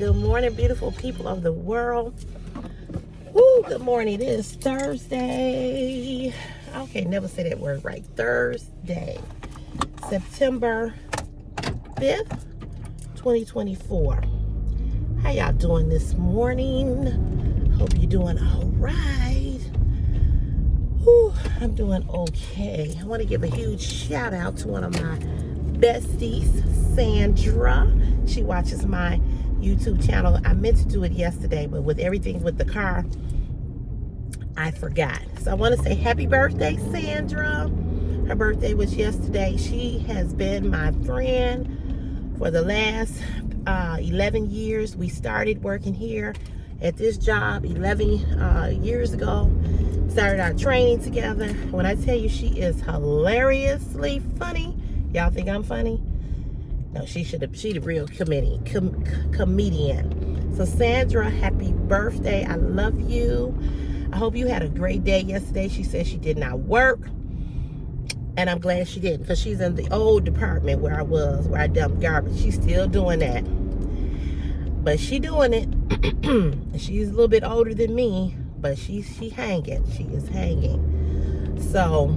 Good morning, beautiful people of the world. Woo, good morning. It is Thursday. Okay, never say that word right. Thursday, September 5th, 2024. How y'all doing this morning? Hope you're doing all right. Whew, I'm doing okay. I want to give a huge shout out to one of my besties, Sandra. She watches my YouTube channel. I meant to do it yesterday, but with everything with the car, I forgot. So I want to say happy birthday, Sandra. Her birthday was yesterday. She has been my friend for the last 11 years. We started working here at this job 11 years ago. Started our training together. When I tell you she is hilariously funny, y'all think I'm funny? No, she the real comedian. So Sandra, happy birthday. I love you. I hope you had a great day yesterday. She said she did not work. And I'm glad she didn't, because she's in the old department where I dumped garbage. She's still doing that. But she doing it. She's a little bit older than me, but she hanging. She is hanging. So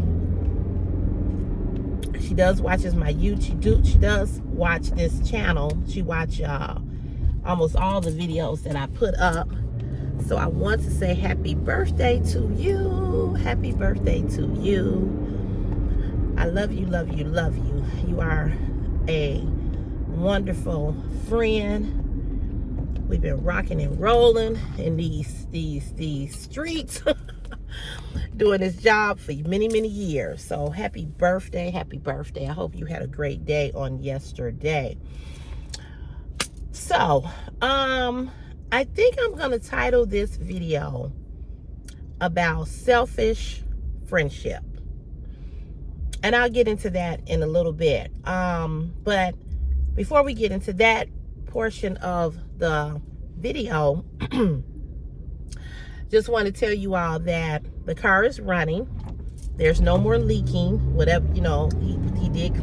she does watches my YouTube. She does watch this channel. She watch almost all the videos that I put up. So I want to say happy birthday to you. Happy birthday to you. I love you, love you, love you. You are a wonderful friend. We've been rocking and rolling in these streets. Doing this job for many, many years. So happy birthday, happy birthday. I hope you had a great day on yesterday. So, I think I'm going to title this video about selfish friendship. And I'll get into that in a little bit. But before we get into that portion of the video, just want to tell you all that the car is running. There's no more leaking. Whatever, you know, he did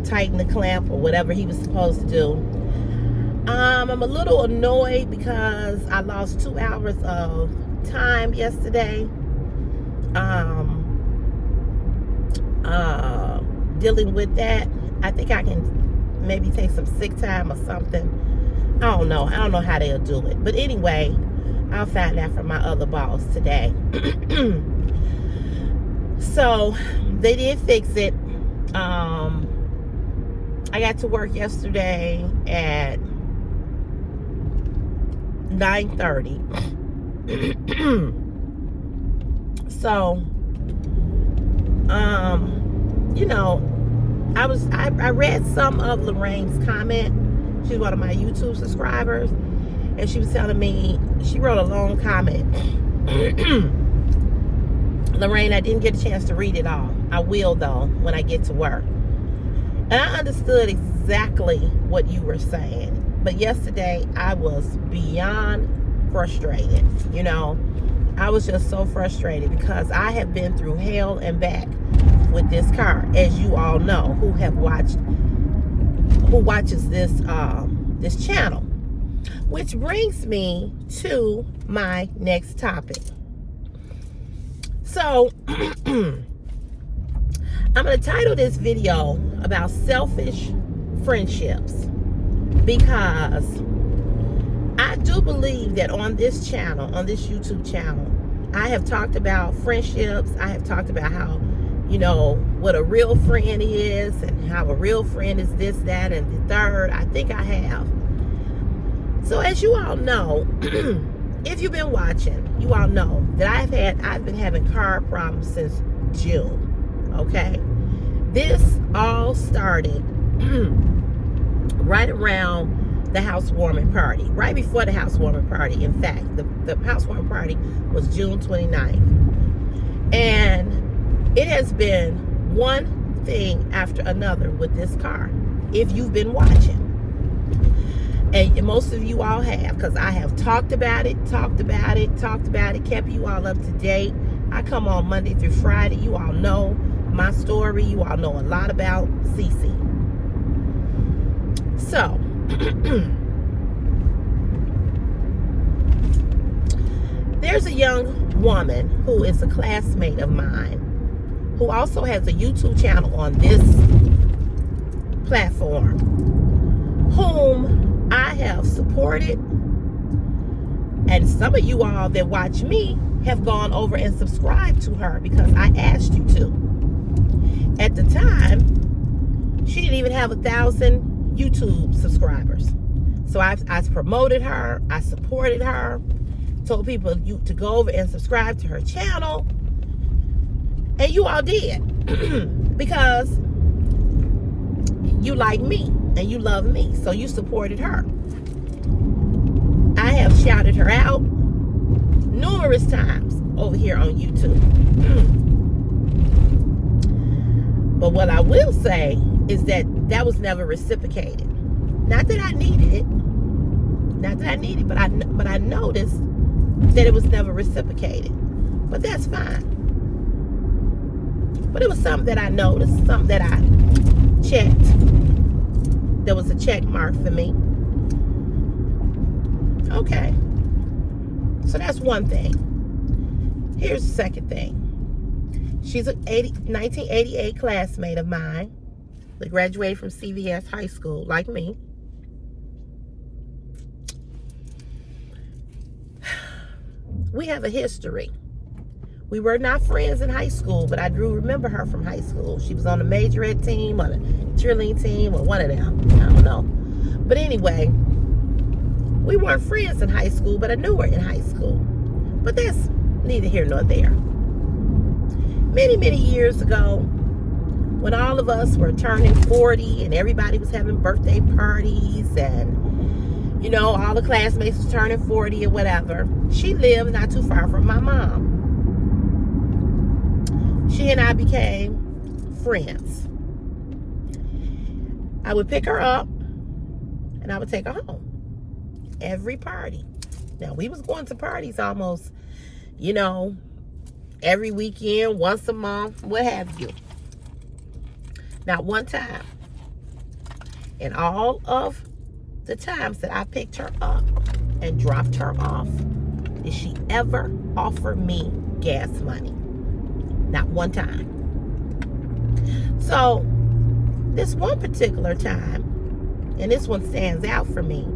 tighten the clamp or whatever he was supposed to do. I'm a little annoyed because I lost 2 hours of time yesterday. Dealing with that. I think I can maybe take some sick time or something. I don't know how they'll do it. But anyway, I'll find out from my other boss today. So they did fix it. I got to work yesterday at 9:30. So, you know, I read some of Lorraine's comment. She's one of my YouTube subscribers. And she was telling me, she wrote a long comment. Lorraine, I didn't get a chance to read it all. I will, though, when I get to work. And I understood exactly what you were saying. But yesterday, I was beyond frustrated. You know, I was just so frustrated because I have been through hell and back with this car, as you all know, who watches this this channel. Which brings me to my next topic. So, I'm going to title this video about selfish friendships, because I do believe that on this channel, on this YouTube channel, I have talked about friendships. I have talked about how, you know, what a real friend is and how a real friend is this, that, and the third. I think I have. So as you all know, if you've been watching, you all know that I've been having car problems since June. Okay, this all started right around the housewarming party, right before the housewarming party. In fact, the housewarming party was June 29th, and it has been one thing after another with this car. If you've been watching. And most of you all have, because I have talked about it, kept you all up to date. I come on Monday through Friday. You all know my story. You all know a lot about Cece. So, There's a young woman who is a classmate of mine who also has a YouTube channel on this platform, whom I have supported, and some of you all that watch me have gone over and subscribed to her because I asked you to. At the time, she didn't even have 1,000 YouTube subscribers. So I promoted her, I supported her, told people to go over and subscribe to her channel, and you all did because you like me and you love me, so you supported her. I have shouted her out numerous times over here on YouTube. But what I will say is that was never reciprocated. Not that I needed it, but I noticed that it was never reciprocated. But that's fine. But it was something that I noticed, something that I checked. There was a check mark for me. Okay. So that's one thing. Here's the second thing. She's a 1988 classmate of mine that graduated from CVS High School, like me. We have a history. We were not friends in high school, but I do remember her from high school. She was on the majorette team, or the cheerleading team, or one of them. I don't know. But anyway, we weren't friends in high school, but I knew her in high school. But that's neither here nor there. Many, many years ago, when all of us were turning 40 and everybody was having birthday parties and, you know, all the classmates was turning 40 or whatever, she lived not too far from my mom. She and I became friends. I would pick her up and I would take her home. Every party. Now, we was going to parties almost, you know, every weekend, once a month, what have you. Not one time, in all of the times that I picked her up and dropped her off, did she ever offer me gas money? Not one time. So, this one particular time, and this one stands out for me,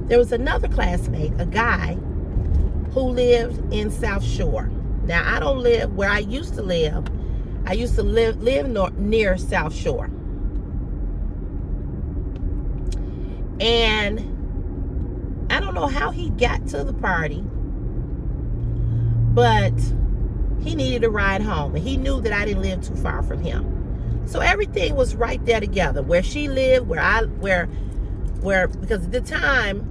there was another classmate, a guy, who lived in South Shore. Now, I don't live where I used to live. I used to live near South Shore. And I don't know how he got to the party, but he needed a ride home. And he knew that I didn't live too far from him. So everything was right there together. Where she lived, where because at the time,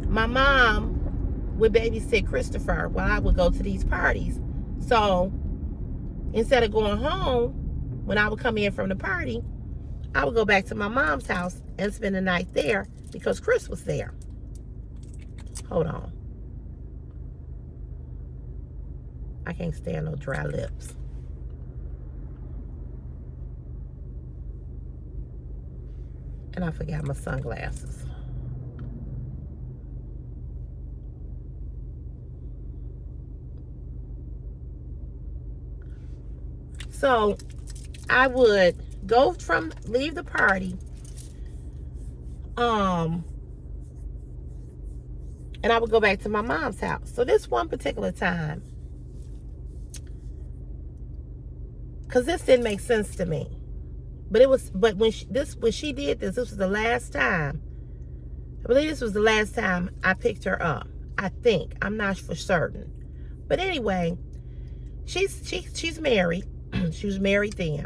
my mom would babysit Christopher while I would go to these parties. So instead of going home, when I would come in from the party, I would go back to my mom's house and spend the night there because Chris was there. Hold on. I can't stand no dry lips. And I forgot my sunglasses. So I would leave the party, and I would go back to my mom's house. So this one particular time, because this didn't make sense to me, but when she did this was the last time. I believe this was the last time I picked her up. I think, I'm not for certain, but anyway, she's married. She was married then.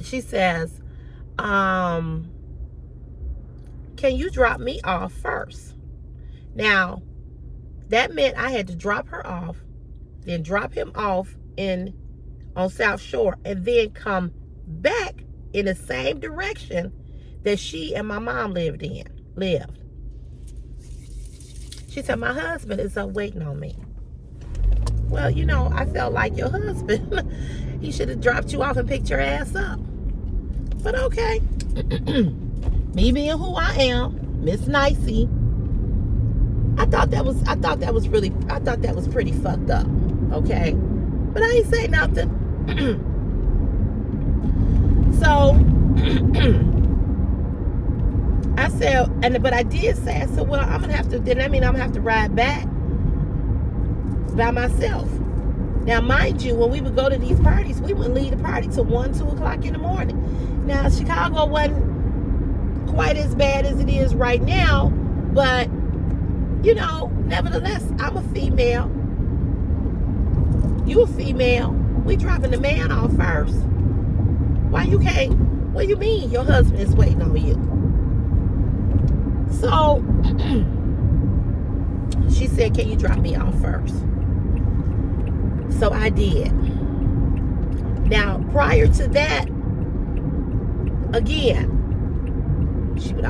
She says, can you drop me off first? Now, that meant I had to drop her off, then drop him off on South Shore, and then come back in the same direction that she and my mom lived. She said, my husband is up waiting on me. Well, you know, I felt like your husband. He should have dropped you off and picked your ass up. But okay. Me being who I am, Miss Nicey, I thought that was pretty fucked up. Okay, but I ain't say nothing. So I said, but I did say, I said, well, I'm gonna have to. Then that mean I'm gonna have to ride back by myself. Now, mind you, when we would go to these parties, we wouldn't leave the party till 1, 2 o'clock in the morning. Now, Chicago wasn't quite as bad as it is right now, but you know, nevertheless, I'm a female. You a female. We dropping the man off first. Why you can't? What do you mean your husband is waiting on you? So she said, can you drop me off first? So I did. Now, prior to that, again, she would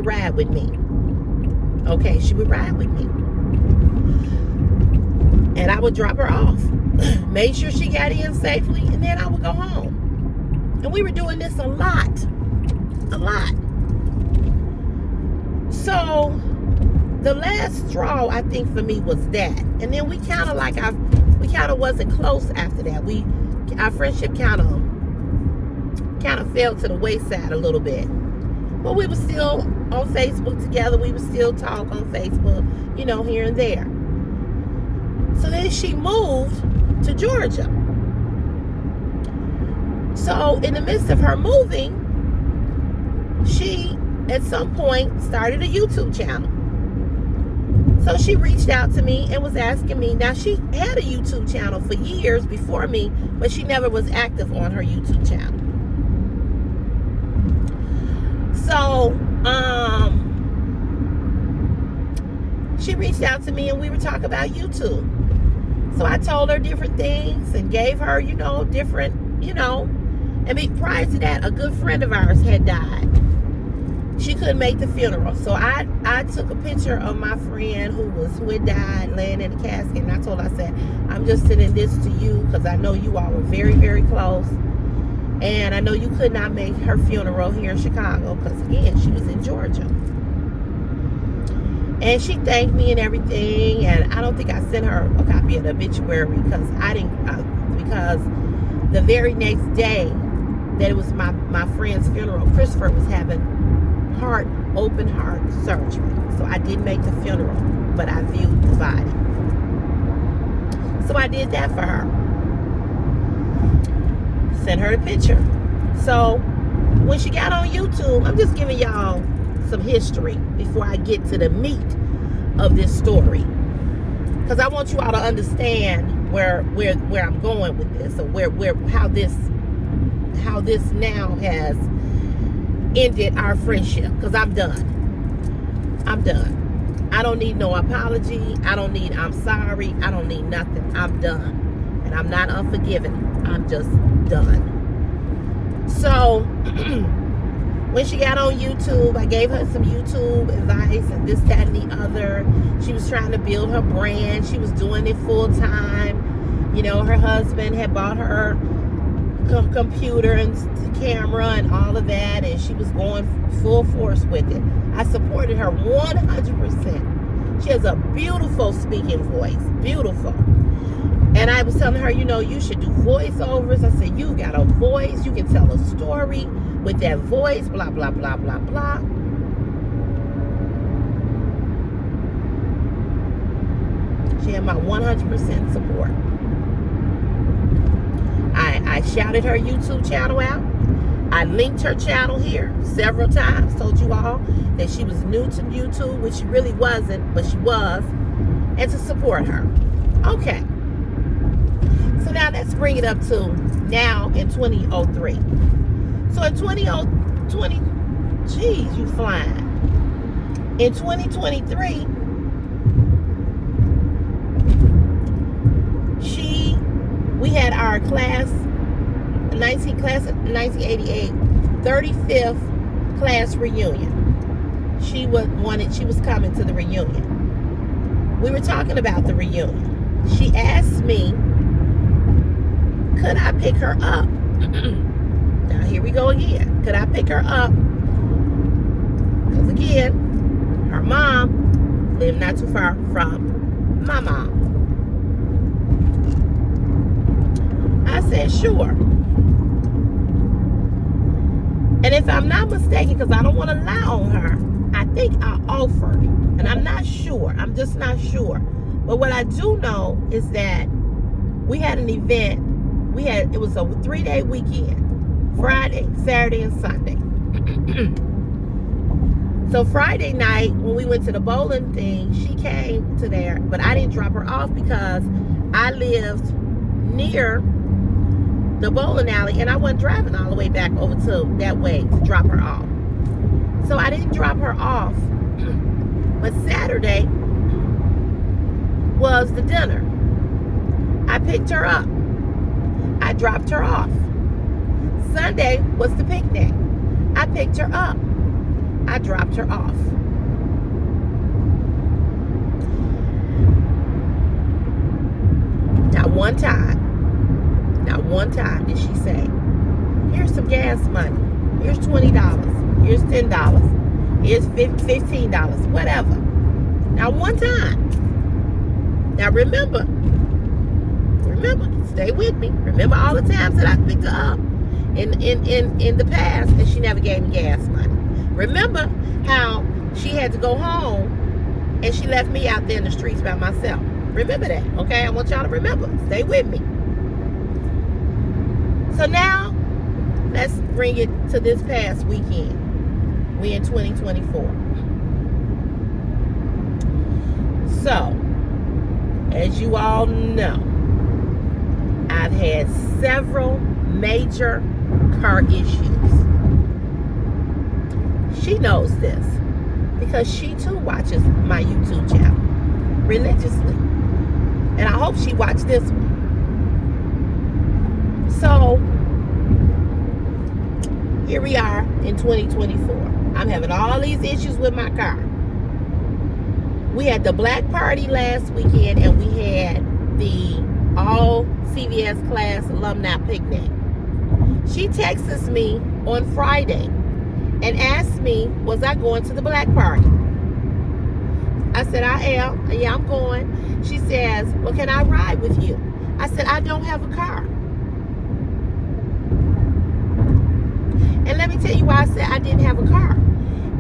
ride with me. Okay, she would ride with me. And I would drop her off. Made sure she got in safely, and then I would go home. And we were doing this a lot. So the last straw, I think, for me was that. And then we kind of wasn't close after that. Our friendship kind of fell to the wayside a little bit. But we were still on Facebook together. We would still talk on Facebook, you know, here and there. So then she moved to Georgia. So in the midst of her moving, she at some point started a YouTube channel. So she reached out to me and was asking me. Now, she had a YouTube channel for years before me, but she never was active on her YouTube channel. So she reached out to me and we were talking about YouTube. So I told her different things and gave her, you know, different, you know. I mean, prior to that, a good friend of ours had died. She couldn't make the funeral. So I took a picture of my friend who had died laying in the casket. And I told her, I said, I'm just sending this to you because I know you all were very, very close. And I know you could not make her funeral here in Chicago because, again, she was in Georgia. And she thanked me and everything. And I don't think I sent her a copy of the obituary because because the very next day that it was my friend's funeral, Christopher was having open heart surgery. So I didn't make the funeral, but I viewed the body. So I did that for her. Sent her a picture. So when she got on YouTube, I'm just giving y'all some history before I get to the meat of this story, because I want you all to understand where I'm going with this, or how this now has ended our friendship. Because I'm done. I don't need no apology. I don't need I'm sorry. I don't need nothing. I'm done. And I'm not unforgiving. I'm just done. So when she got on YouTube, I gave her some YouTube advice and this, that, and the other. She was trying to build her brand. She was doing it full time. You know, her husband had bought her computer and camera and all of that, and she was going full force with it. I supported her 100%. She has a beautiful speaking voice. Beautiful. And I was telling her, you know, you should do voiceovers. I said, you got a voice. You can tell a story with that voice, blah, blah, blah, blah, blah. She had my 100% support. I shouted her YouTube channel out. I linked her channel here several times. Told you all that she was new to YouTube, which she really wasn't, but she was. And to support her. Okay. So now let's bring it up to now in 2003. So in 2020, geez, you flying. In 2023, we had our class 1988 35th class reunion. She was coming to the reunion. We were talking about the reunion. She asked me, could I pick her up? Now here we go again. Could I pick her up? Because again, her mom live not too far from my mom. I said, sure. And if I'm not mistaken, because I don't want to lie on her, I think I offered. And I'm not sure. I'm just not sure. But what I do know is that we had an event. It was a 3-day weekend. Friday, Saturday, and Sunday. So Friday night, when we went to the bowling thing, she came to there, but I didn't drop her off because I lived near the bowling alley, and I wasn't driving all the way back over to that way to drop her off. So I didn't drop her off. But Saturday was the dinner. I picked her up. I dropped her off. Sunday was the picnic. I picked her up. I dropped her off. Not one time did she say, here's some gas money. Here's $20. Here's $10. Here's $15. Whatever. Not one time. Now remember, stay with me. Remember all the times that I picked her up in the past and she never gave me gas money. Remember how she had to go home and she left me out there in the streets by myself. Remember that, okay? I want y'all to remember. Stay with me. So now, let's bring it to this past weekend. We in 2024. So, as you all know, I've had several major car issues. She knows this because she too watches my YouTube channel religiously. And I hope she watched this one. So, here we are in 2024. I'm having all these issues with my car. We had the black party last weekend and we had the all CVS class alumni picnic. She texts me on Friday and asked me, was I going to the black party? I said, I am. Yeah, I'm going. She says, well, can I ride with you? I said, I don't have a car. And let me tell you why I said I didn't have a car.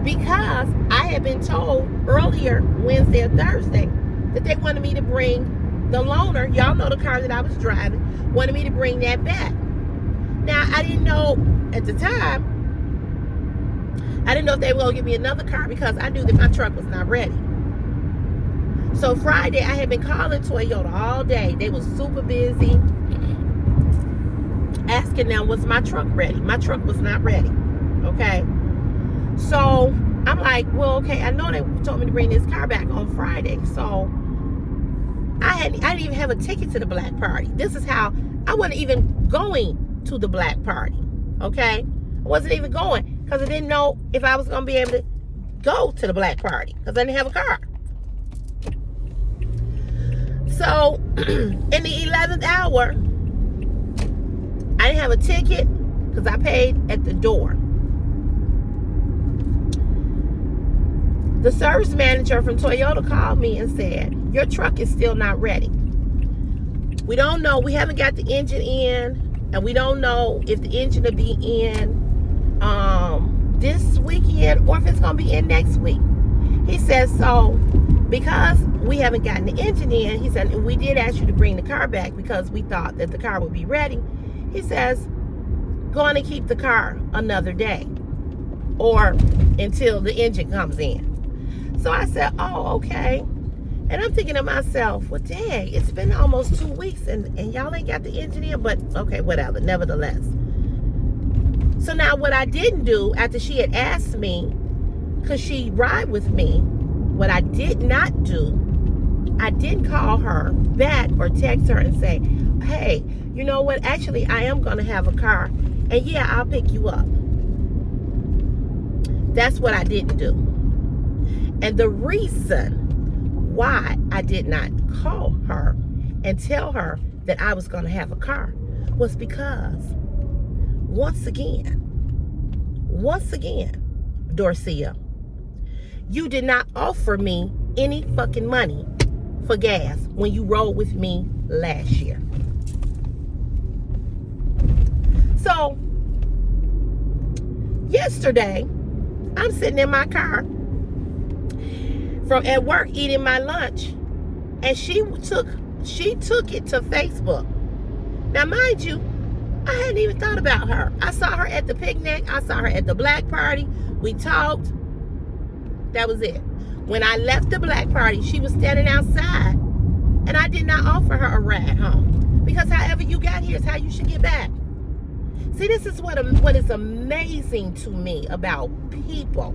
Because I had been told earlier Wednesday or Thursday that they wanted me to bring the loaner. Y'all know the car that I was driving. Wanted me to bring that back. Now, I didn't know at the time. I didn't know if they were going to give me another car because I knew that my truck was not ready. So Friday, I had been calling Toyota all day. They was super busy. Asking them, was my truck ready? My truck was not ready. Okay. So I'm like, well, okay, I know they told me to bring this car back on Friday. So I didn't even have a ticket to the black party. This is how I wasn't even going to the black party. Okay. I wasn't even going because I didn't know if I was going to be able to go to the black party because I didn't have a car. So in the 11th hour, I didn't have a ticket because I paid at the door. The service manager from Toyota called me and said, your truck is still not ready. We don't know. We haven't got the engine in, and we don't know if the engine will be in this weekend or if it's going to be in next week. He says, so because we haven't gotten the engine in, he said, and we did ask you to bring the car back because we thought that the car would be ready. He says, go on and keep the car another day or until the engine comes in. So I said, oh, okay. And I'm thinking to myself, well, dang, it's been almost 2 weeks and y'all ain't got the engine in, but okay, whatever, nevertheless. So now what I didn't do after she had asked me, could she ride with me, what I did not do, I didn't call her back or text her and say, hey, you know what, actually, I am going to have a car, and yeah, I'll pick you up. That's what I didn't do. And the reason why I did not call her and tell her that I was going to have a car was because, once again, Dorcia, you did not offer me any fucking money for gas when you rode with me last year. So, yesterday, I'm sitting in my car from at work eating my lunch, and she took it to Facebook. Now, mind you, I hadn't even thought about her. I saw her at the picnic. I saw her at the black party. We talked. That was it. When I left the black party, she was standing outside, and I did not offer her a ride home, because however you got here is how you should get back. See, this is what is amazing to me about people.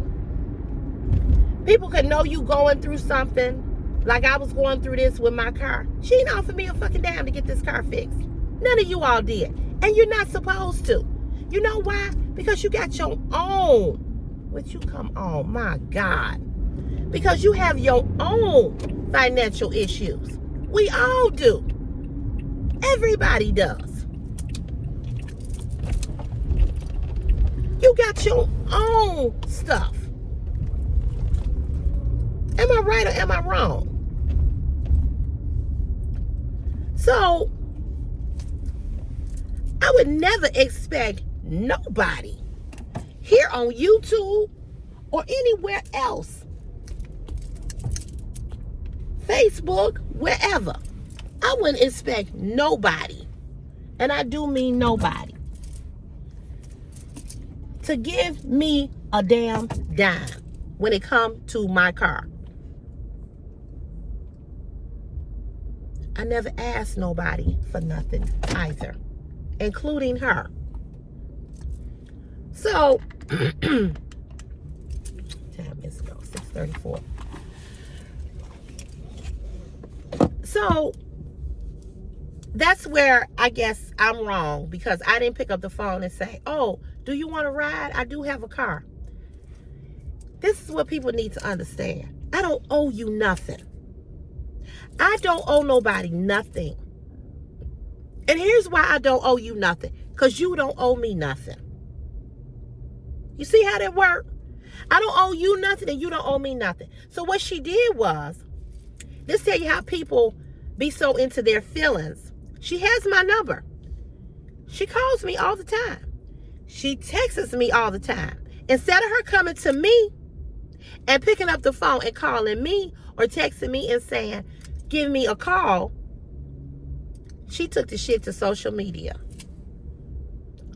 People can know you going through something, like I was going through this with my car. She didn't offer me a fucking dime to get this car fixed. None of you all did. And you're not supposed to. You know why? Because you got your own. Which you come on, my God. Because you have your own financial issues. We all do. Everybody does. You got your own stuff. Am I right or am I wrong? So, I would never expect nobody here on YouTube or anywhere else, Facebook, wherever, I wouldn't expect nobody, and I do mean nobody, to give me a damn dime when it comes to my car. I never asked nobody for nothing either, including her. So, time is 6:34. So, that's where I guess I'm wrong, because I didn't pick up the phone and say, oh, do you want to ride? I do have a car. This is what people need to understand. I don't owe you nothing. I don't owe nobody nothing. And here's why I don't owe you nothing. Because you don't owe me nothing. You see how that works? I don't owe you nothing and you don't owe me nothing. So what she did was, let's tell you how people be so into their feelings. She has my number. She calls me all the time. She texts me all the time. Instead of her coming to me and picking up the phone and calling me or texting me and saying, give me a call, she took the shit to social media.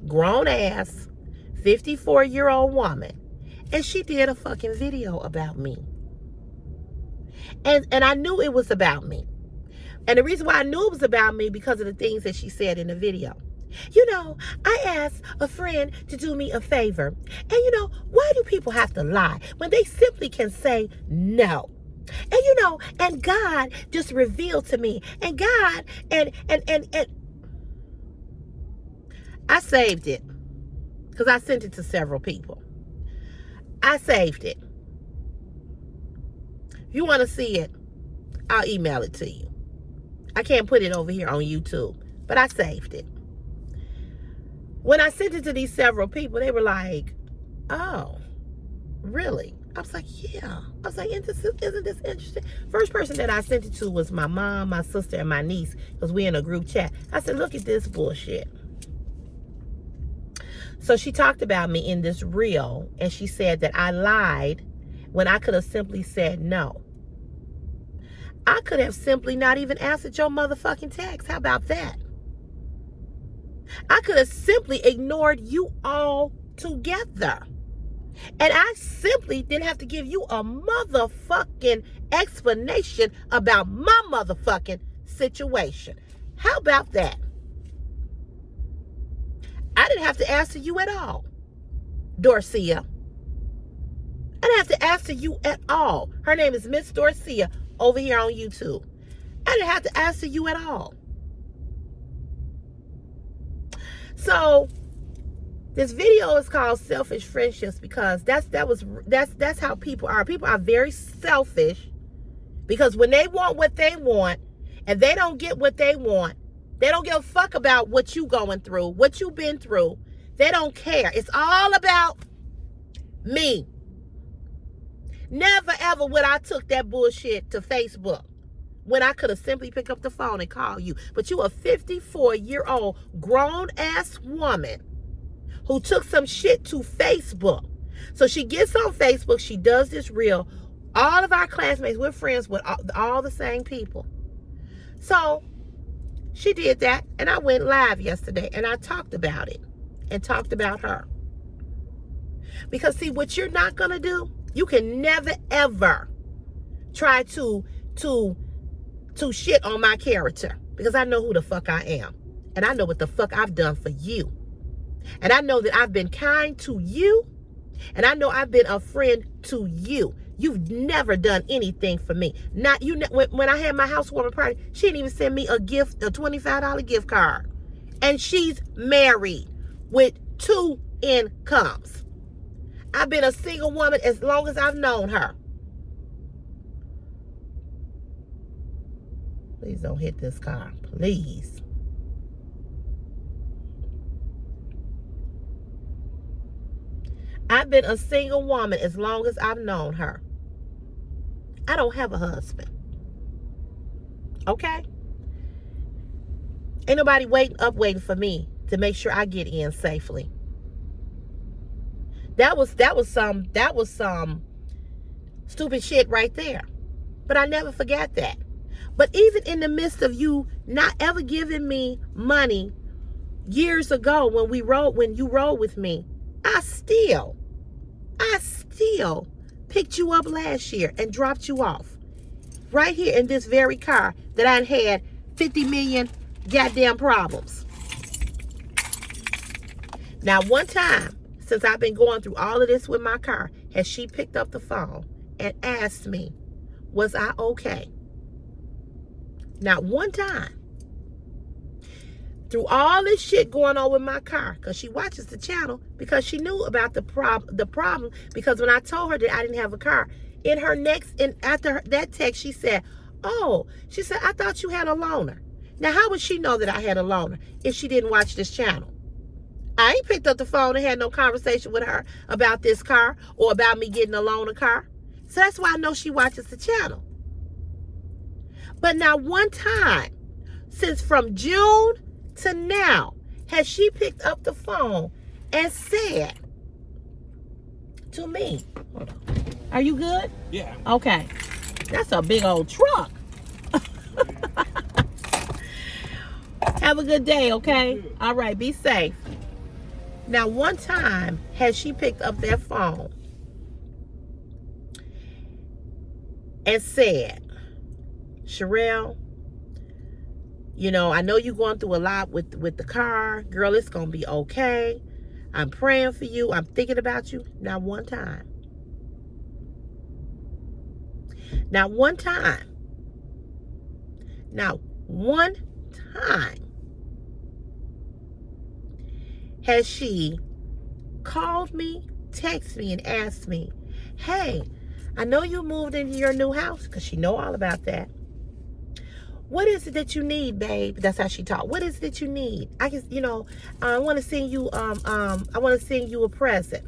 Grown ass, 54-year-old woman. And she did a fucking video about me. And I knew it was about me. And the reason why I knew it was about me, because of the things that she said in the video. You know, I asked a friend to do me a favor. And you know, why do people have to lie when they simply can say no? And you know, and God just revealed to me. And God, and I saved it. Because I sent it to several people. I saved it. If you want to see it, I'll email it to you. I can't put it over here on YouTube, but I saved it. When I sent it to these several people, they were like, oh, really? I was like, yeah. I was like, isn't this interesting? First person that I sent it to was my mom, my sister, and my niece, because we in a group chat. I said, look at this bullshit. So she talked about me in this reel, and she said that I lied when I could have simply said no. I could have simply not even answered your motherfucking text. How about that? I could have simply ignored you all together. And I simply didn't have to give you a motherfucking explanation about my motherfucking situation. How about that? I didn't have to answer you at all, Dorcia. I didn't have to answer you at all. Her name is Miss Dorcia over here on YouTube. I didn't have to answer you at all. So this video is called Selfish Friendships, because that's how people are. People are very selfish, because when they want what they want and they don't get what they want, they don't give a fuck about what you going through, what you been through. They don't care. It's all about me. Never ever would I took that bullshit to Facebook when I could have simply picked up the phone and called you. But you a 54-year-old grown-ass woman who took some shit to Facebook. So she gets on Facebook, she does this reel. All of our classmates, we're friends with all the same people. So she did that, and I went live yesterday, and I talked about it and talked about her. Because see, what you're not going to do, you can never, ever try to shit on my character, because I know who the fuck I am, and I know what the fuck I've done for you, and I know that I've been kind to you, and I know I've been a friend to you. You've never done anything for me. Not you. When I had my housewarming party, she didn't even send me a gift, a $25 gift card, and she's married with 2 incomes. I've been a single woman as long as I've known her. Please don't hit this car, please. I've been a single woman as long as I've known her. I don't have a husband. Okay? Ain't nobody waiting for me to make sure I get in safely. That was some stupid shit right there. But I never forgot that. But even in the midst of you not ever giving me money years ago when you rode with me, I still picked you up last year and dropped you off right here in this very car that I had 50 million goddamn problems. Now, one time since I've been going through all of this with my car, has she picked up the phone and asked me, was I okay? Not one time. Through all this shit going on with my car, because she watches the channel, because she knew about the problem, because when I told her that I didn't have a car, after that text, she said, I thought you had a loaner. Now, how would she know that I had a loaner if she didn't watch this channel? I ain't picked up the phone and had no conversation with her about this car or about me getting a loaner car. So that's why I know she watches the channel. But not one time, since from June to now, has she picked up the phone and said to me, hold on, are you good? Yeah. Okay. That's a big old truck. Have a good day, okay? All right, be safe. Now, one time has she picked up that phone and said, Sherelle, I know you're going through a lot with the car. Girl, it's going to be okay. I'm praying for you. I'm thinking about you. Not one time. Not one time. Not one time has she called me, texted me, and asked me, hey, I know you moved into your new house, because she know all about that. What is it that you need, babe? That's how she talked. What is it that you need? I can, I want to send you, I want to send you a present.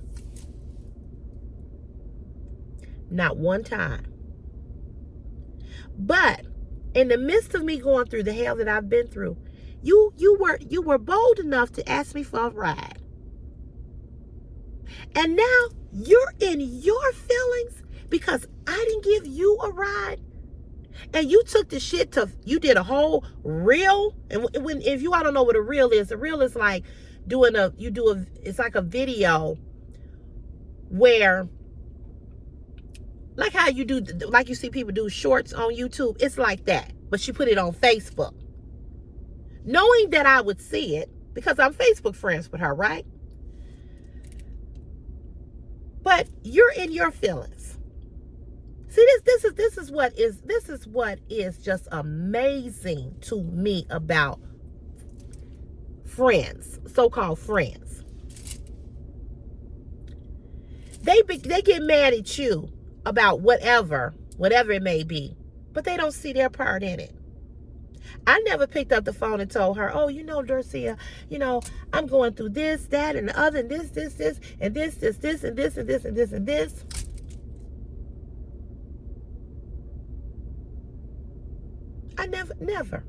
Not one time. But in the midst of me going through the hell that I've been through, you were bold enough to ask me for a ride. And now you're in your feelings because I didn't give you a ride. And you took the shit you did a whole reel. And if you, I don't know what a reel is like it's like a video where, like how you do, like you see people do shorts on YouTube. It's like that. But she put it on Facebook. Knowing that I would see it, because I'm Facebook friends with her, right? But you're in your feelings. See, this is what is just amazing to me about friends, so-called friends. They get mad at you about whatever it may be, but they don't see their part in it. I never picked up the phone and told her, oh, Dorcia, I'm going through this, that, and the other, and this, and this, and this, and this, and this, and this. I never.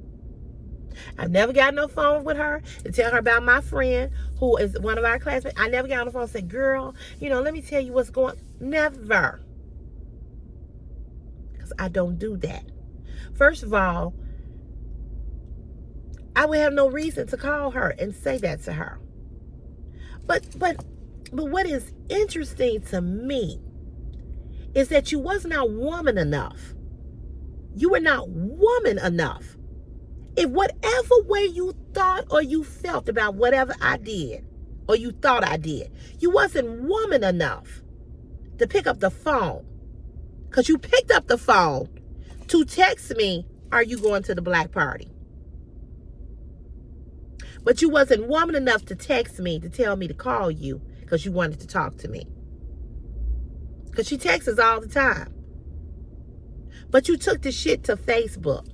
I've never gotten on the phone with her to tell her about my friend who is one of our classmates. I never got on the phone and said, girl, let me tell you what's going on. Never. Because I don't do that. First of all, I would have no reason to call her and say that to her. But what is interesting to me is that you was not woman enough. You were not woman enough. If whatever way you thought or you felt about whatever I did, or you thought I did, you wasn't woman enough to pick up the phone. Because you picked up the phone to text me, are you going to the black party? But you wasn't woman enough to text me to tell me to call you because you wanted to talk to me. Because she texts us all the time. But you took the shit to Facebook.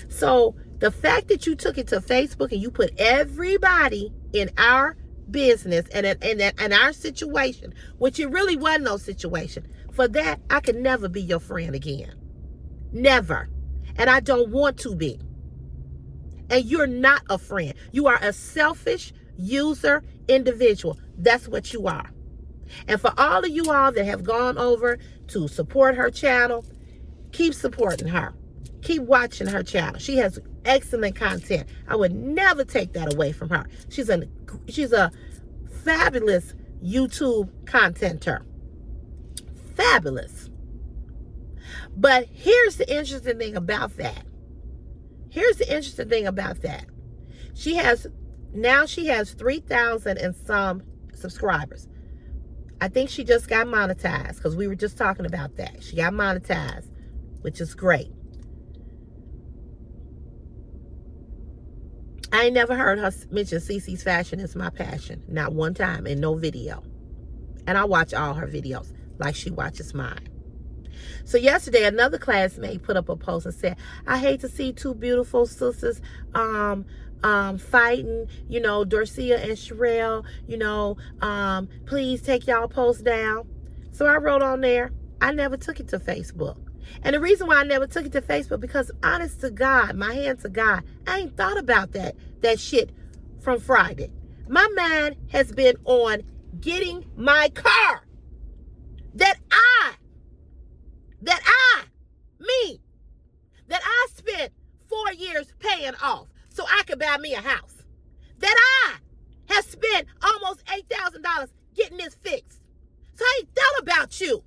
So the fact that you took it to Facebook and you put everybody in our business and in our situation, which it really wasn't no situation, for that, I could never be your friend again. Never. And I don't want to be. And you're not a friend. You are a selfish user individual. That's what you are. And for all of you all that have gone over to support her channel, keep supporting her. Keep watching her channel. She has excellent content. I would never take that away from her. She's a fabulous YouTube contenter. Fabulous. But here's the interesting thing about that. She has 3,000 and some subscribers. I think she just got monetized because we were just talking about that. She got monetized, which is great. I ain't never heard her mention CeCe's Fashion is my passion. Not one time in no video. And I watch all her videos like she watches mine. So yesterday, another classmate put up a post and said, I hate to see two beautiful sisters fighting, Dorcia and Sherelle, please take y'all posts down. So I wrote on there, I never took it to Facebook. And the reason why I never took it to Facebook, because honest to God, my hand to God, I ain't thought about that shit from Friday. My mind has been on getting my car that I spent 4 years paying off so I could buy me a house. That I have spent almost $8,000 getting this fixed. So I ain't thought about you.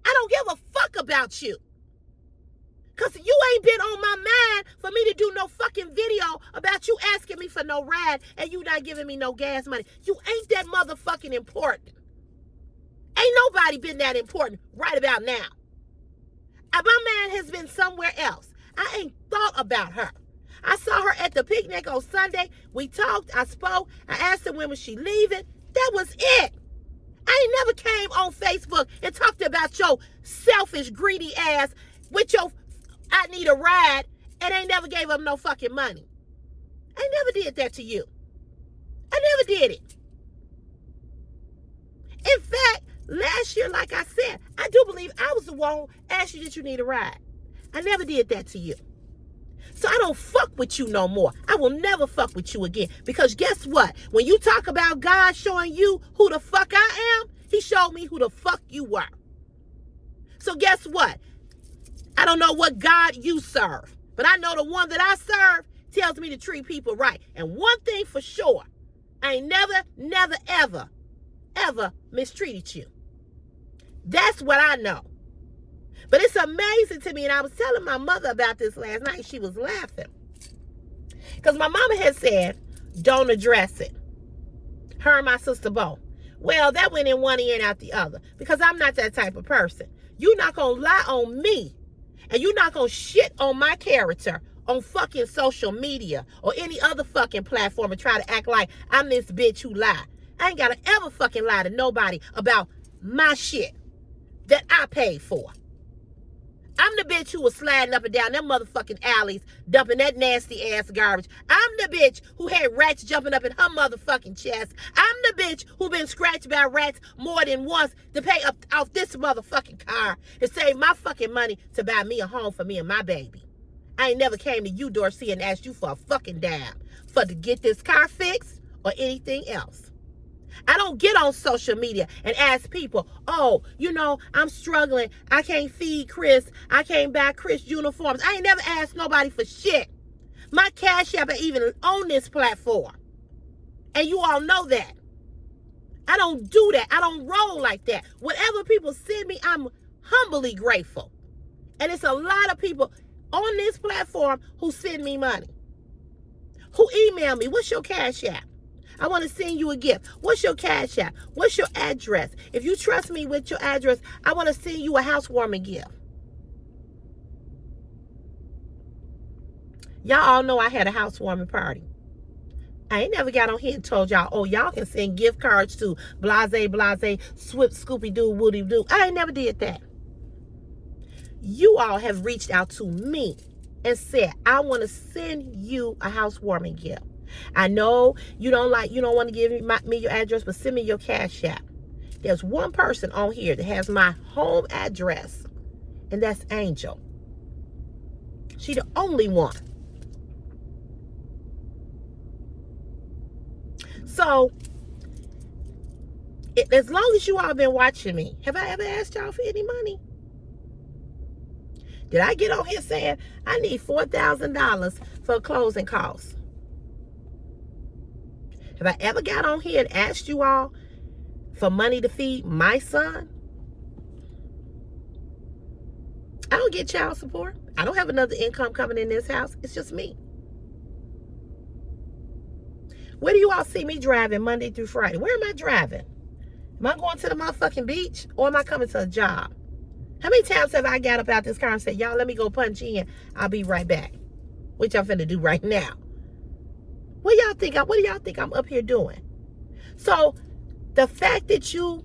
I don't give a fuck about you. Because you ain't been on my mind for me to do no fucking video about you asking me for no ride and you not giving me no gas money. You ain't that motherfucking important. Ain't nobody been that important right about now. My man has been somewhere else. I ain't thought about her. I saw her at the picnic on Sunday. We talked. I spoke. I asked her when was she leaving. That was it. I ain't never came on Facebook and talked about your selfish, greedy ass with your I need a ride and ain't never gave up no fucking money. I never did that to you. I never did it. In fact, last year, like I said, I do believe I was the one who asked you, did you need a ride? I never did that to you. So I don't fuck with you no more. I will never fuck with you again. Because guess what? When you talk about God showing you who the fuck I am, he showed me who the fuck you were. So guess what? I don't know what God you serve, but I know the one that I serve tells me to treat people right. And one thing for sure, I ain't never, ever mistreated you. That's what I know. But it's amazing to me, and I was telling my mother about this last night. She was laughing. Because my mama had said, don't address it. Her and my sister both. Well, that went in one ear and out the other. Because I'm not that type of person. You're not going to lie on me. And you're not going to shit on my character on fucking social media or any other fucking platform and try to act like I'm this bitch who lie. I ain't got to ever fucking lie to nobody about my shit that I paid for. I'm the bitch who was sliding up and down them motherfucking alleys, dumping that nasty ass garbage. I'm the bitch who had rats jumping up in her motherfucking chest. I'm the bitch who been scratched by rats more than once to pay off this motherfucking car to save my fucking money to buy me a home for me and my baby. I ain't never came to you, Dorsey, and asked you for a fucking dime for to get this car fixed or anything else. I don't get on social media and ask people, oh, you know, I'm struggling. I can't feed Chris. I can't buy Chris uniforms. I ain't never asked nobody for shit. My Cash App ain't even on this platform. And you all know that. I don't do that. I don't roll like that. Whatever people send me, I'm humbly grateful. And it's a lot of people on this platform who send me money, who email me, what's your Cash App? I want to send you a gift. What's your Cash App? What's your address? If you trust me with your address, I want to send you a housewarming gift. Y'all all know I had a housewarming party. I ain't never got on here and told y'all, oh, y'all can send gift cards to Blase, Swift, Scooby-Doo, Woody-Doo. I ain't never did that. You all have reached out to me and said, I want to send you a housewarming gift. I know you don't want to give me your address, but send me your Cash App. There's one person on here that has my home address, and that's Angel. She the only one. So, as long as you all been watching me, have I ever asked y'all for any money? Did I get on here saying I need $4,000 for closing costs? Have I ever got on here and asked you all for money to feed my son? I don't get child support. I don't have another income coming in this house. It's just me. Where do you all see me driving Monday through Friday? Where am I driving? Am I going to the motherfucking beach or am I coming to a job? How many times have I got up out this car and said, y'all, let me go punch in. I'll be right back. Which I'm finna do right now. What do y'all think I'm up here doing? So the fact that you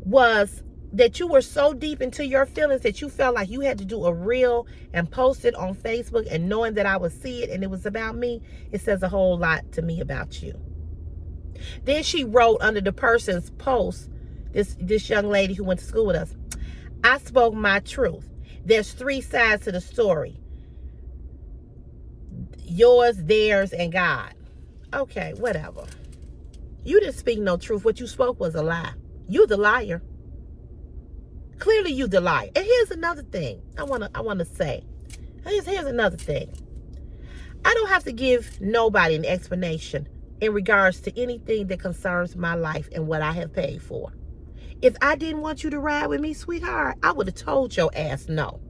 were so deep into your feelings that you felt like you had to do a reel and post it on Facebook, and knowing that I would see it and it was about me, it says a whole lot to me about you. Then she wrote under the person's post, this young lady who went to school with us, I spoke my truth. There's 3 sides to the story. Yours, theirs, and God. Okay, whatever. You didn't speak no truth. What you spoke was a lie. You the liar. Clearly you the liar. And here's another thing I wanna say. Here's another thing. I don't have to give nobody an explanation in regards to anything that concerns my life and what I have paid for. If I didn't want you to ride with me, sweetheart, I would have told your ass no.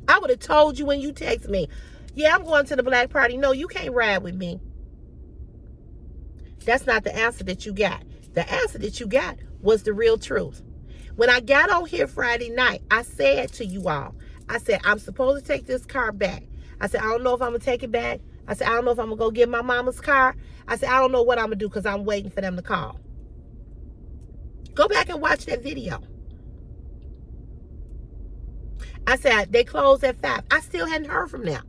I would have told you when you text me, yeah, I'm going to the black party. No, you can't ride with me. That's not the answer that you got. The answer that you got was the real truth. When I got on here Friday night, I said to you all, I said, I'm supposed to take this car back. I said, I don't know if I'm going to take it back. I said, I don't know if I'm going to go get my mama's car. I said, I don't know what I'm going to do because I'm waiting for them to call. Go back and watch that video. I said, they closed at 5. I still hadn't heard from them.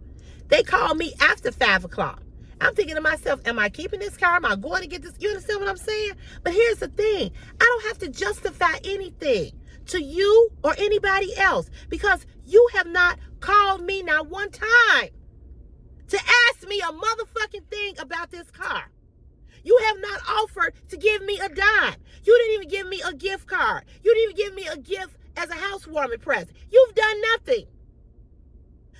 They called me after 5 o'clock. I'm thinking to myself, am I keeping this car? Am I going to get this? You understand what I'm saying? But here's the thing. I don't have to justify anything to you or anybody else because you have not called me not one time to ask me a motherfucking thing about this car. You have not offered to give me a dime. You didn't even give me a gift card. You didn't even give me a gift as a housewarming present. You've done nothing.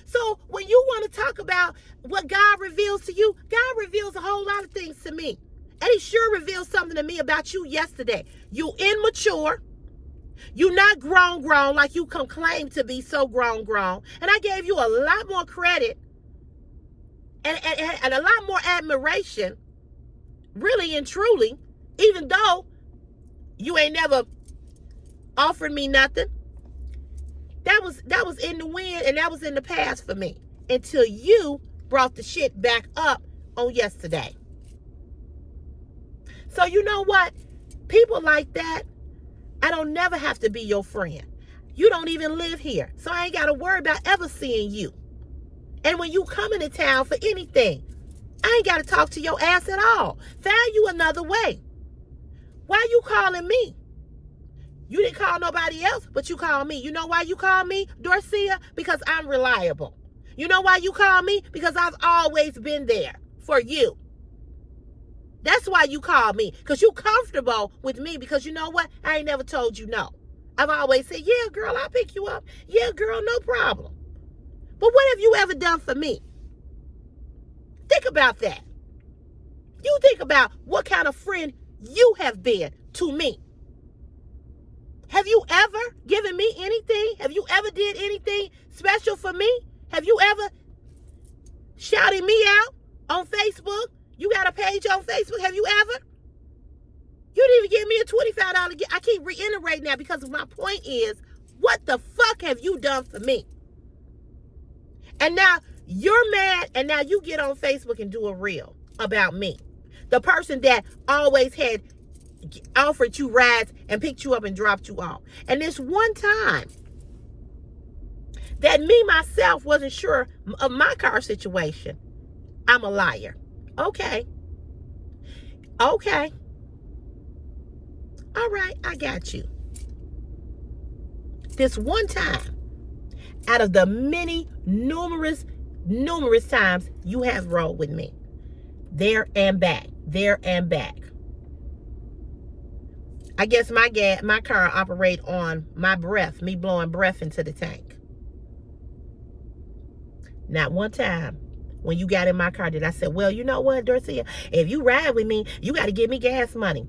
So when you want to talk about what God reveals to you, God reveals a whole lot of things to me. And he sure revealed something to me about you yesterday. You immature. You not grown like you can claim to be so grown. And I gave you a lot more credit and a lot more admiration, really and truly, even though you ain't never offered me nothing. That was in the wind and that was in the past for me until you brought the shit back up on yesterday. So you know what? People like that, I don't never have to be your friend. You don't even live here. So I ain't got to worry about ever seeing you. And when you come into town for anything, I ain't got to talk to your ass at all. Find you another way. Why you calling me? You didn't call nobody else, but you called me. You know why you called me, Dorcia? Because I'm reliable. You know why you called me? Because I've always been there for you. That's why you called me, because you comfortable with me, because you know what? I ain't never told you no. I've always said, yeah, girl, I'll pick you up. Yeah, girl, no problem. But what have you ever done for me? Think about that. You think about what kind of friend you have been to me. Have you ever given me anything? Have you ever did anything special for me? Have you ever shouted me out on Facebook? You got a page on Facebook? Have you ever? You didn't even give me a $25 gift. I keep reiterating that because my point is, what the fuck have you done for me? And now you're mad, and now you get on Facebook and do a reel about me. The person that always had offered you rides and picked you up and dropped you off. And this one time that me myself wasn't sure of my car situation, I'm a liar. Okay. All right, I got you. This one time, out of the many, numerous times you have rolled with me, there and back. I guess my car operate on my breath, me blowing breath into the tank. Not one time when you got in my car did I say, well, you know what, Dorcia, if you ride with me, you got to give me gas money.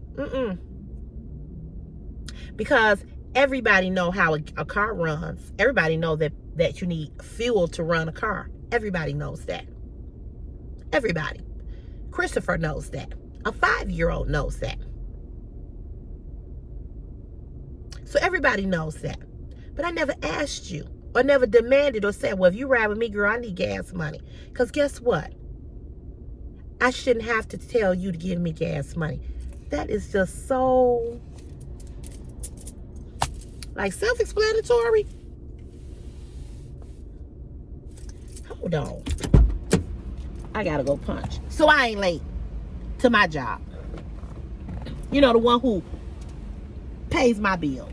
Because everybody know how a car runs. Everybody know that you need fuel to run a car. Everybody knows that. Everybody. Christopher knows that. A 5-year-old knows that. So everybody knows that. But I never asked you or never demanded or said, well, if you ride with me, girl, I need gas money. Because guess what? I shouldn't have to tell you to give me gas money. That is just so, like, self-explanatory. Hold on. I gotta go punch. So I ain't late to my job. You know, the one who pays my bills.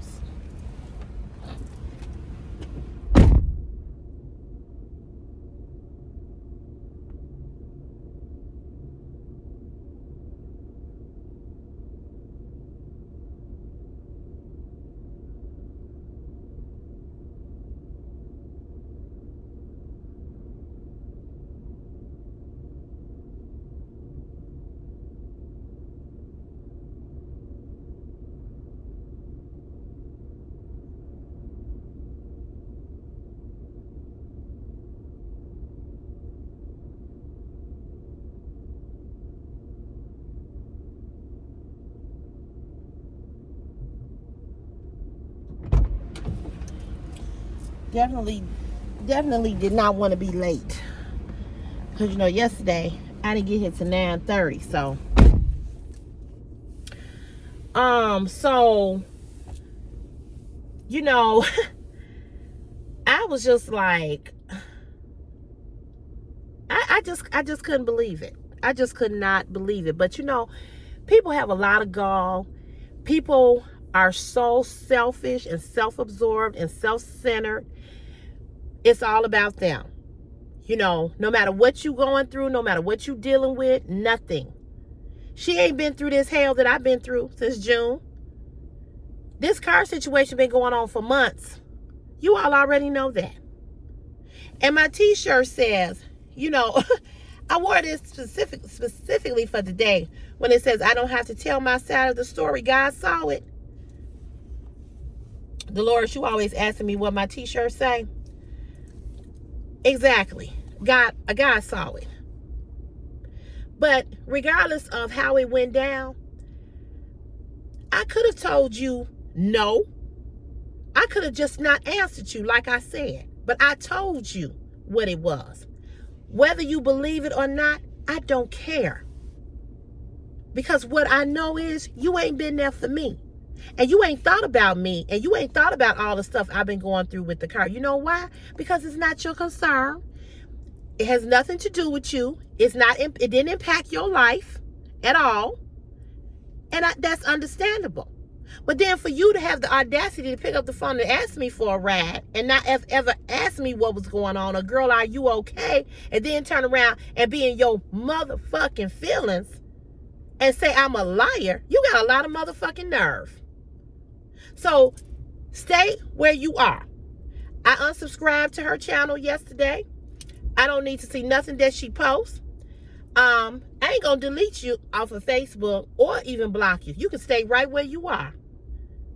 Definitely did not want to be late. Because, you know, yesterday I didn't get here till 9:30. So, you know, I was just like, I just couldn't believe it. I just could not believe it. But, you know, people have a lot of gall. People are so selfish and self-absorbed and self-centered. It's all about them. You know, no matter what you going through, no matter what you dealing with, nothing. She ain't been through this hell that I've been through since June. This car situation been going on for months. You all already know that. And my t-shirt says, you know, I wore this specifically for today when it says, I don't have to tell my side of the story. God saw it. Dolores, you always asking me what my t-shirt say. Exactly. God saw it. But regardless of how it went down, I could have told you no. I could have just not answered you like I said. But I told you what it was. Whether you believe it or not, I don't care. Because what I know is you ain't been there for me. And you ain't thought about me. And you ain't thought about all the stuff I've been going through with the car. You know why? Because it's not your concern. It has nothing to do with you. It didn't impact your life at all. And that's understandable. But then for you to have the audacity to pick up the phone and ask me for a ride and not ever ask me what was going on, or girl, are you okay? And then turn around and be in your motherfucking feelings and say I'm a liar, you got a lot of motherfucking nerve. So stay where you are. I unsubscribed to her channel yesterday. I don't need to see nothing that she posts. I ain't gonna delete you off of Facebook or even block you. You can stay right where you are.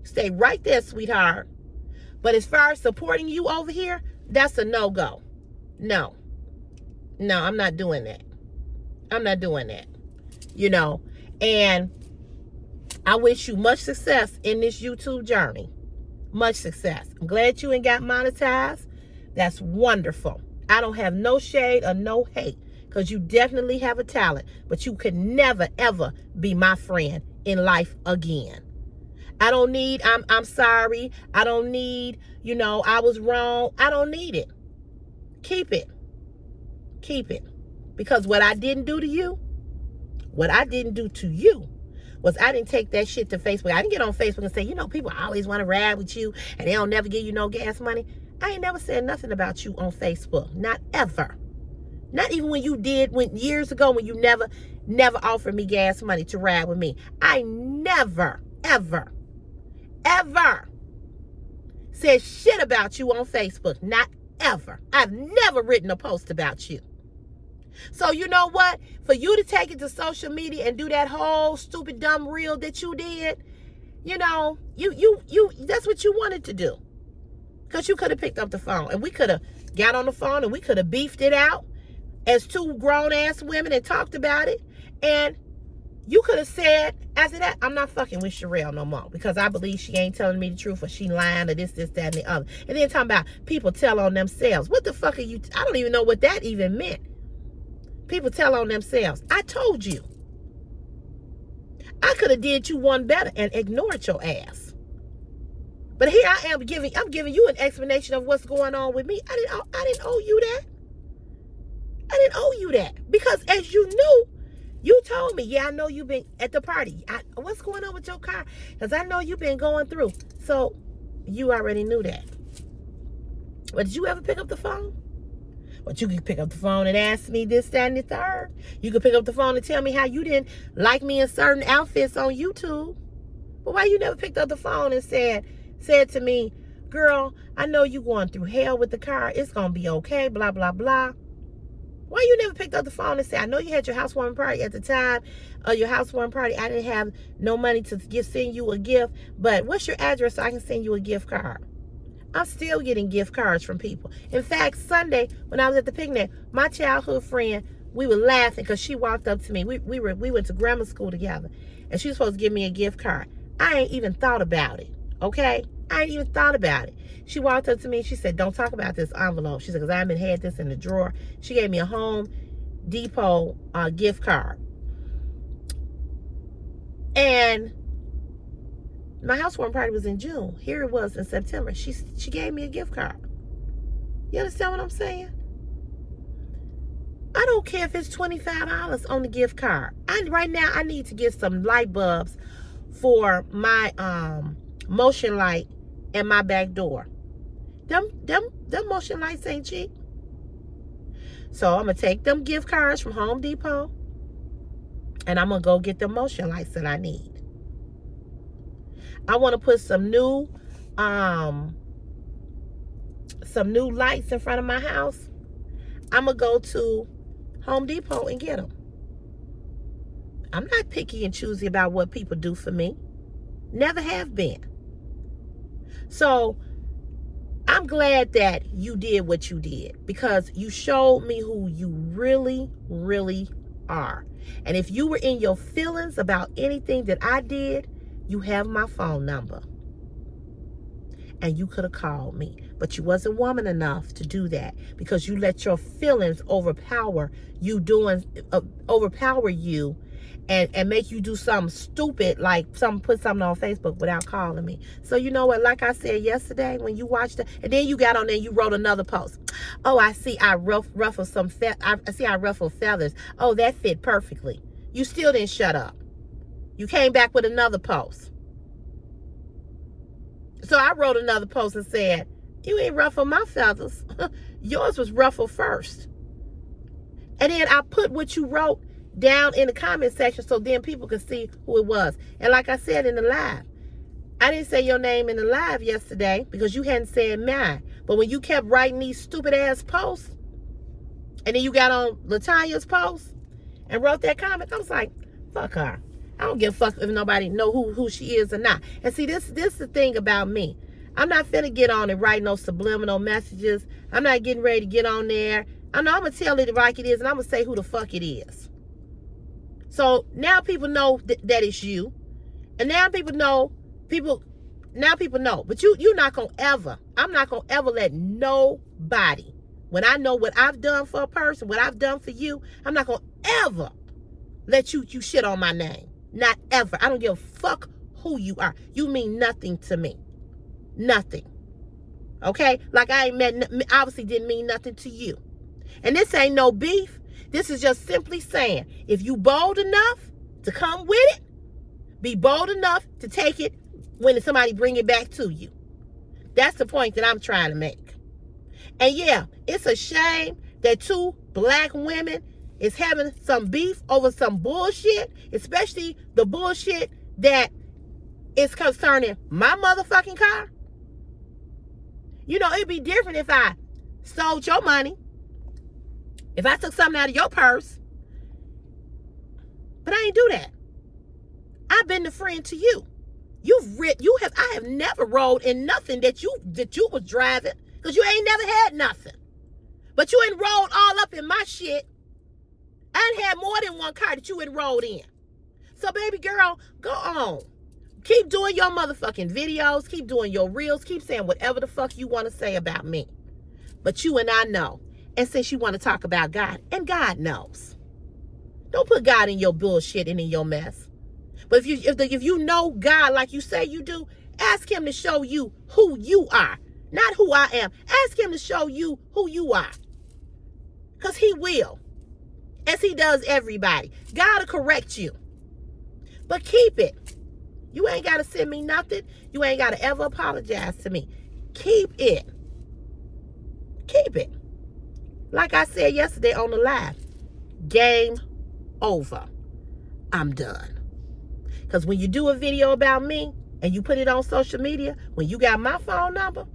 Stay right there, sweetheart. But as far as supporting you over here, that's a no-go. No, I'm not doing that. I'm not doing that. You know, and I wish you much success in this YouTube journey. Much success. I'm glad you ain't got monetized. That's wonderful. I don't have no shade or no hate, because you definitely have a talent, but you could never, ever be my friend in life again. I don't need, I'm sorry. I don't need, I was wrong. I don't need it. Keep it. Keep it. Because what I didn't do to you, was I didn't take that shit to Facebook. I didn't get on Facebook and say, people always want to ride with you and they don't never give you no gas money. I ain't never said nothing about you on Facebook. Not ever. Not even when you did, years ago, when you never offered me gas money to ride with me. I never, ever said shit about you on Facebook. Not ever. I've never written a post about you. So you know what? For you to take it to social media and do that whole stupid dumb reel that you did, you that's what you wanted to do. Because you could have picked up the phone and we could have got on the phone and we could have beefed it out as two grown-ass women and talked about it. And you could have said, after that, I'm not fucking with Sherelle no more, because I believe she ain't telling me the truth, or she lying, or this, that, and the other. And then talking about people tell on themselves. What the fuck are you? I don't even know what that even meant. People tell on themselves. I told you. I could have did you one better and ignored your ass. But here I am I'm giving you an explanation of what's going on with me. I didn't owe you that. I didn't owe you that. Because as you knew, you told me, yeah, I know you've been at the party. What's going on with your car? Because I know you've been going through. So you already knew that. But did you ever pick up the phone? But you could pick up the phone and ask me this, that, and the third. You could pick up the phone and tell me how you didn't like me in certain outfits on YouTube. But why you never picked up the phone and said to me, girl, I know you going through hell with the car. It's going to be okay, blah, blah, blah. Why you never picked up the phone and said, I know you had your housewarming party at the time of your housewarming party. I didn't have no money to send you a gift, but what's your address so I can send you a gift card? I'm still getting gift cards from people. In fact, Sunday, when I was at the picnic, my childhood friend, we were laughing because she walked up to me. We went to grammar school together, and she was supposed to give me a gift card. I ain't even thought about it, okay? I ain't even thought about it. She walked up to me and she said, don't talk about this envelope. She said, because I haven't had this in the drawer. She gave me a Home Depot gift card. And my housewarming party was in June. Here it was in September. She gave me a gift card. You understand what I'm saying? I don't care if it's $25 on the gift card. Right now, I need to get some light bulbs for my motion light and my back door. Them motion lights ain't cheap. So I'm going to take them gift cards from Home Depot, and I'm going to go get the motion lights that I need. I want to put some new lights in front of my house. I'm going to go to Home Depot and get them. I'm not picky and choosy about what people do for me. Never have been. So I'm glad that you did what you did, because you showed me who you really, really are. And if you were in your feelings about anything that I did, you have my phone number. And you could have called me. But you wasn't woman enough to do that, because you let your feelings overpower you and make you do something stupid, like put something on Facebook without calling me. So you know what, like I said yesterday, when you watched it, and then you got on there, you wrote another post. Oh, I see I ruffled I ruffled feathers. Oh, that fit perfectly. You still didn't shut up. You came back with another post. So I wrote another post and said, you ain't ruffle my feathers. Yours was ruffled first. And then I put what you wrote down in the comment section so then people could see who it was. And like I said in the live, I didn't say your name in the live yesterday because you hadn't said mine. But when you kept writing these stupid ass posts, and then you got on Latanya's post and wrote that comment, I was like, fuck her. I don't give a fuck if nobody know who she is or not. And see, this is the thing about me. I'm not finna get on and write no subliminal messages. I'm not getting ready to get on there. I know I'm gonna tell it like it is, and I'm gonna say who the fuck it is. So now people know that it's you, and now people know. Now people know. But you're not gonna ever. I'm not gonna ever let nobody. When I know what I've done for a person, what I've done for you, I'm not gonna ever let you shit on my name. Not ever. I don't give a fuck who you are. You mean nothing to me. Nothing. Okay? Like I obviously didn't mean nothing to you. And this ain't no beef. This is just simply saying, if you bold enough to come with it, be bold enough to take it when somebody bring it back to you. That's the point that I'm trying to make. And yeah, it's a shame that two black women is having some beef over some bullshit, especially the bullshit that is concerning my motherfucking car. You know, it'd be different if I stole your money, if I took something out of your purse, but I ain't do that. I've been the friend to you. I have never rode in nothing that you was driving, because you ain't never had nothing. But you enrolled all up in my shit. I done had more than one car that you enrolled in. So baby girl, go on. Keep doing your motherfucking videos. Keep doing your reels. Keep saying whatever the fuck you want to say about me. But you and I know. And since you want to talk about God, and God knows. Don't put God in your bullshit and in your mess. But if you know God like you say you do, ask him to show you who you are. Not who I am. Ask him to show you who you are. Because he will. As he does everybody. God will correct you. But keep it. You ain't got to send me nothing. You ain't got to ever apologize to me. Keep it. Keep it. Like I said yesterday on the live. Game over. I'm done. Because when you do a video about me and you put it on social media, when you got my phone number,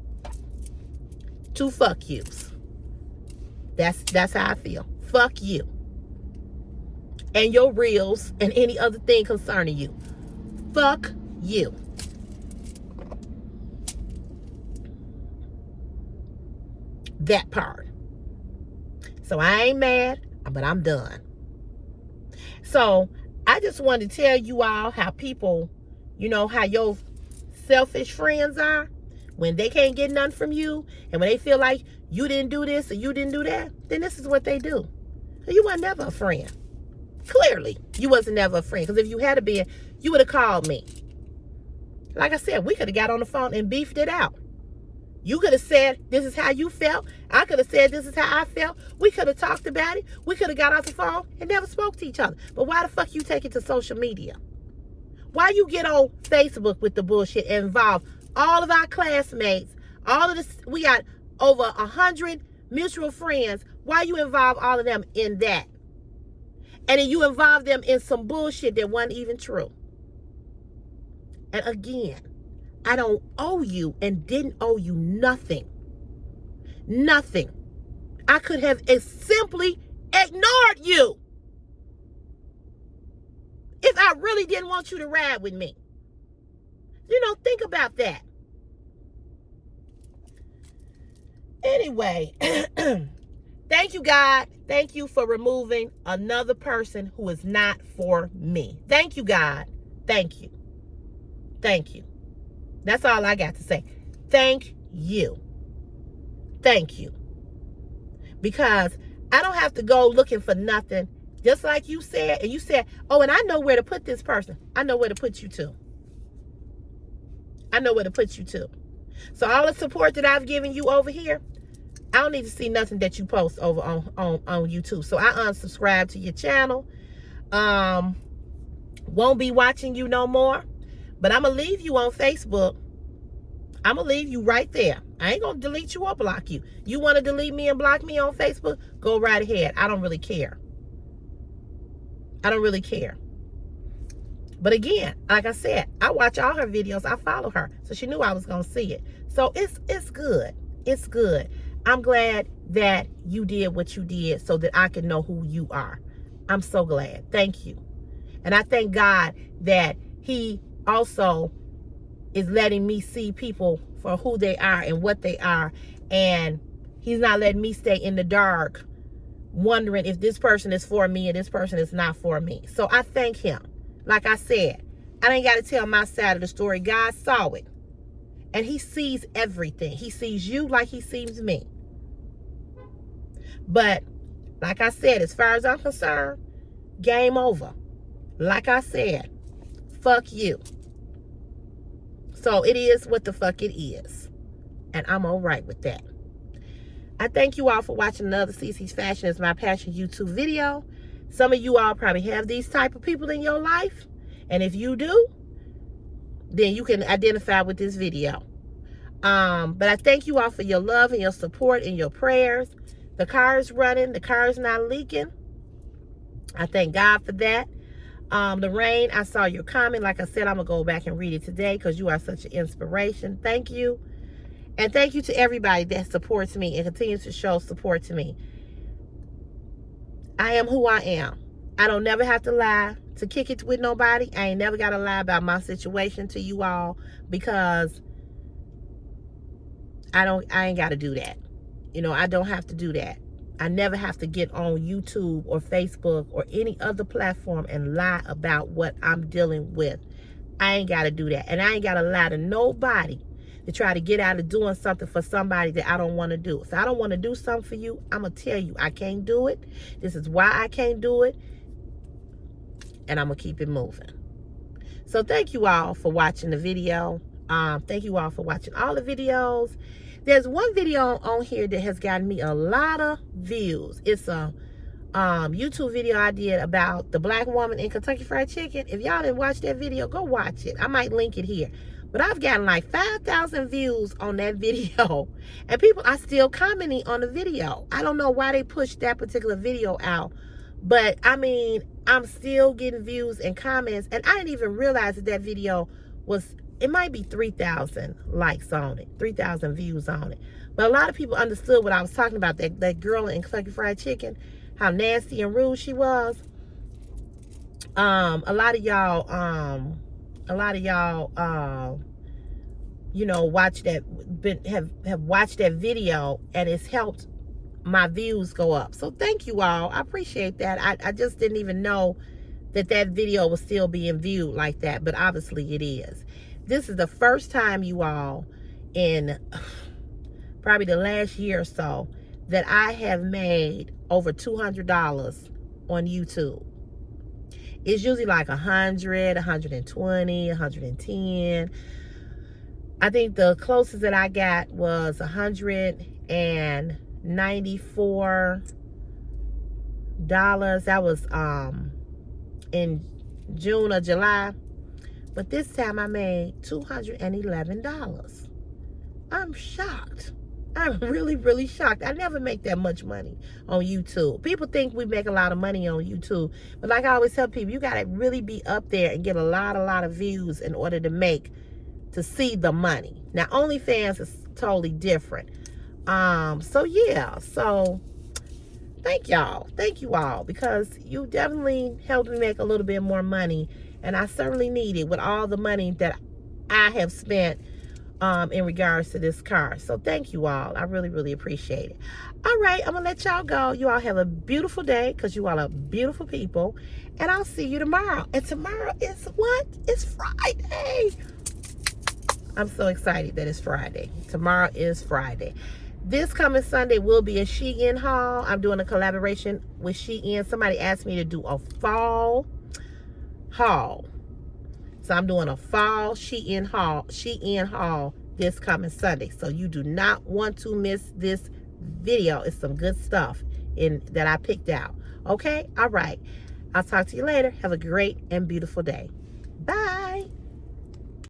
2 fuck yous. That's how I feel. Fuck you. And your reels and any other thing concerning you. Fuck you. That part. So I ain't mad, but I'm done. So I just wanted to tell you all how people, you know, how your selfish friends are. When they can't get nothing from you, and when they feel like you didn't do this or you didn't do that, then this is what they do. You weren't never a friend. Clearly, you wasn't never a friend. Because if you had been, you would have called me. Like I said, we could have got on the phone and beefed it out. You could have said, this is how you felt. I could have said, this is how I felt. We could have talked about it. We could have got off the phone and never spoke to each other. But why the fuck you take it to social media? Why you get on Facebook with the bullshit and involve all of our classmates, all of this? We got over 100 mutual friends. Why you involve all of them in that? And then you involve them in some bullshit that wasn't even true. And again, I don't owe you and didn't owe you nothing. Nothing. I could have simply ignored you if I really didn't want you to ride with me. You know, think about that. Anyway, thank you, God. Thank you for removing another person who is not for me. Thank you, God. Thank you. Thank you. That's all I got to say. Thank you. Thank you. Because I don't have to go looking for nothing. Just like you said, and you said, oh, and I know where to put this person. I know where to put you to. I know where to put you to. So all the support that I've given you over here, I don't need to see nothing that you post over on YouTube. So I unsubscribe to your channel. Won't be watching you no more. But I'm going to leave you on Facebook. I'm going to leave you right there. I ain't going to delete you or block you. You want to delete me and block me on Facebook? Go right ahead. I don't really care. I don't really care. But again, like I said, I watch all her videos. I follow her. So she knew I was going to see it. So it's good. It's good. I'm glad that you did what you did so that I can know who you are. I'm so glad. Thank you. And I thank God that he also is letting me see people for who they are and what they are. And he's not letting me stay in the dark wondering if this person is for me and this person is not for me. So I thank him. Like I said, I ain't got to tell my side of the story. God saw it. And he sees everything. He sees you like he sees me. But like I said, as far as I'm concerned, game over. Like I said, fuck you. So it is what the fuck it is. And I'm all right with that. I thank you all for watching another CC's Fashion is My Passion YouTube video. Some of you all probably have these type of people in your life. And if you do, then you can identify with this video. But I thank you all for your love and your support and your prayers. The car is running. The car is not leaking. I thank God for that. The rain, I saw your comment. Like I said, I'm going to go back and read it today because you are such an inspiration. Thank you. And thank you to everybody that supports me and continues to show support to me. I am who I am. I don't never have to lie to kick it with nobody. I ain't never got to lie about my situation to you all because I ain't got to do that. You know, I don't have to do that. I never have to get on YouTube or Facebook or any other platform and lie about what I'm dealing with. I ain't got to do that. And I ain't got to lie to nobody to try to get out of doing something for somebody that I don't want to do. If I don't want to do something for you, I'm going to tell you I can't do it. This is why I can't do it. And I'm going to keep it moving. So thank you all for watching the video. Thank you all for watching all the videos. There's one video on here that has gotten me a lot of views. It's a YouTube video I did about the black woman in Kentucky Fried Chicken. If y'all didn't watch that video, go watch it. I might link it here. But I've gotten like 5,000 views on that video. And people are still commenting on the video. I don't know why they pushed that particular video out. But, I mean, I'm still getting views and comments. And I didn't even realize that that video was... It might be 3,000 likes on it, 3,000 views on it. But a lot of people understood what I was talking about, that girl in Kentucky Fried Chicken, how nasty and rude she was. A lot of y'all, you know, watch that, have watched that video, and it's helped my views go up. So thank you all. I appreciate that. I just didn't even know that that video was still being viewed like that, but obviously it is. This is the first time, you all, in probably the last year or so, that I have made over $200 on YouTube. It's usually like 100, 120, 110. I think the closest that I got was $194. That was in June or July. But this time I made $211. I'm shocked. I'm really, really shocked. I never make that much money on YouTube. People think we make a lot of money on YouTube. But like I always tell people, you got to really be up there and get a lot of views in order to see the money. Now, OnlyFans is totally different. So yeah. So thank y'all. Thank you all. Because you definitely helped me make a little bit more money. And I certainly need it with all the money that I have spent in regards to this car. So thank you all. I really, really appreciate it. All right, I'm going to let y'all go. You all have a beautiful day because you all are beautiful people. And I'll see you tomorrow. And tomorrow is what? It's Friday. I'm so excited that it's Friday. Tomorrow is Friday. This coming Sunday will be a Shein haul. I'm doing a collaboration with Shein. Somebody asked me to do a fall haul. So I'm doing a fall Shein haul this coming Sunday. So you do not want to miss this video. It's some good stuff that I picked out. Okay? All right. I'll talk to you later. Have a great and beautiful day. Bye.